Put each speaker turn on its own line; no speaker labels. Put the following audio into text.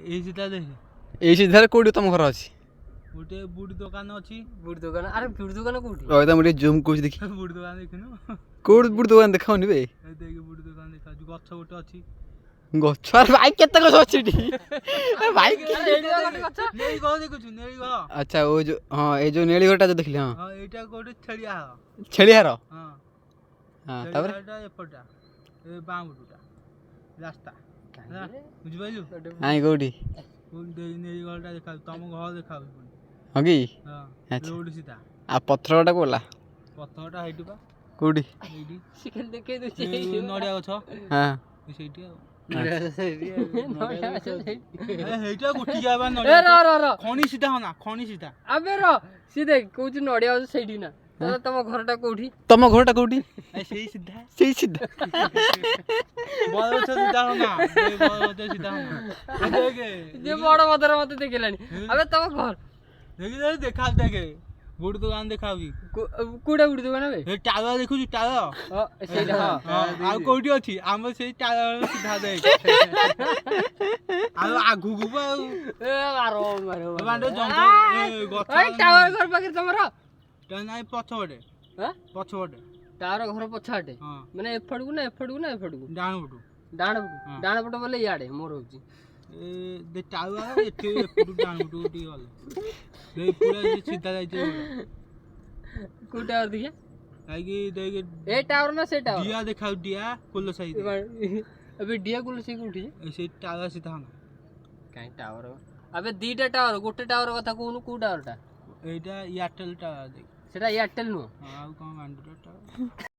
এই সিধা দেখ
এই সিধারে কোটি তম ঘর আছে
গোটে বুড়ি দোকান ଅଛି
বুড়ি দোকান আরে বুড়ি দোকান কোଉଠି
রয়দা মুটি জুম করছি দেখি
ବୁଢୀ ଦୋକାନ ଦେଖିନୁ
কোটি বুড়ি দোকান দেখাওনি বে
এই ଦେଖ ବୁଢୀ ଦୋକାନ ଦେଖାଯାଉଛି ଗଛ ଗୋଟେ ଅଛି
গছ আর বাইক কেতে গছ আছে এটি বাইক
ନେଳି ଘର ଦେଖୁଛୁ ନେଳି ଘର
আচ্ছা ওই যে হ্যাঁ এই যে নেলি ঘরটা যে দেখলি হ্যাঁ
ହଁ ଏଇଟା ଗୋଟେ ଛେଳିଆ ଘର
ଛେଳିହାର
ହଁ
হ্যাঁ তারপরে
ଛେଳିଆଟା ଏପଟଟା ଏ ବାଁ ପଟୁଟା ରାସ୍ତା ହେଲା ବୁଝିପାରିଲୁ
আই কোটি
ନେଳି ଘରଟା ଦେଖାଯାଉଛି ତମ ଘର ଦେଖାଯାଉଛି ପୁଣି
ହଁ କି
ହଁ
ଆଚ୍ଛା।
ରୋଡ ସିଧା
আর ପଥରଟା କୋଲା
ପଥରଟା ହେଇଠି ବା
କୋଉଠି
ଏଇଠି
ଚିକେନ ଦେଖେଇ ଦଉଛି
ଏଇ ନଡ଼ିଆ ଗଛ
হ্যাঁ
ସେଇଠି ଆଉ
ଏ
ହେଇଟା ଗୋଟିଏ ବା
ର
ନଡ଼ିଆ
ର ର
ଖଣି ସିଧା ହନା ଖଣି ସିଧା
ଆବେ ର ସିଏ ଦେଖ କହୁଛି ନଡିଆ ଅଛି ସେଇଠି ନା ତାହେଲେ ତମ ଘରଟା କୋଉଠି
ତମ ଘରଟା କୋଉଠି
ସେଇ ସିଧା
ସେଇ ସିଧା
ବରଗଛ ସିଧା ହନା ବରଗଛ ସିଧା ହନା ଦେଖେ
ଯେ ବଡ ମଦର ମତେ ଦେଖିଲାଣି ଆବେ ତମ ଘର
ଦେଖି ଦେଖା ଦେଖେ ବୁଢୀ ଦୋକାନ ଦେଖାଉଛି
କୋଉଟା ବୁଢି ଦୋକାନ ବେ
ଏ ଟାଳ ଦେଖୁଛୁ ଟାଳ
ସେଇଟା ହଁ
ଆଉ କୋଉଠି ଅଛି ଆମର ସେଇ ଟାଳ ସିଧା ଦେଖ ଆଉ ଆଗକୁ ବା ଆଉ
ଏ ମାର ମାର
ବାଣ୍ଡ ଜଙ୍ଗଲ ଏ ଗଛ
ଏ ଟାୱାର ଘର ପାଖରେ ତମର
ନାଇଁ ପଛପଟେ
ହଁ
ପଛପଟେ
ଟାୱାର ଘର ପଛଆଟେ
ହଁ
ମାନେ ଏପଟକୁ ନା ଏପଟକୁ ନା ଏପଟକୁ
ଡାହାଣ ପଟୁ
ଡାହାଣ ପଟୁ ଡାହାଣ ପଟ ବୋଲେ ଇଆଡେ ମୋର ହଉଛି
ଏ ଦେ ଟାଳ ଏଠି ଏପଟୁ ଡାହାଣ ପଟୁ ଟିକେ ଗଲେ ଦେ ପୁରା ସିଧା ଯାଇଛି
କୋଉ ଟାୱାର ଦେଖିଆ
କାହିଁକି ଦେଖେ
ଏ ଟାୱାର ନା ସେ ଟାୱାର
ଡିଆ ଦେଖାଉ ଡିଆ କୋଲ ସାଇଡ୍
ଏବେ ଡିଆ କୁଲ ସେ କୋଉଠି
ସେଇ ଟାଳ ସିଧା ହନା
କାଇଁ ଟାୱାର ଆବେ ଦିଟା ଟାୱାର ଗୋଟେ ଟାୱାର କଥା କହୁନୁ କୋଉ ଟାୱାରଟା
ଏଇଟା ଏୟାରଟେଲ ଟାଳ ଦେଖ
ସେଟା ଏୟାରଟେଲ ନୁହଁ
ଆଉ କଣ ବାଣ୍ଡଟା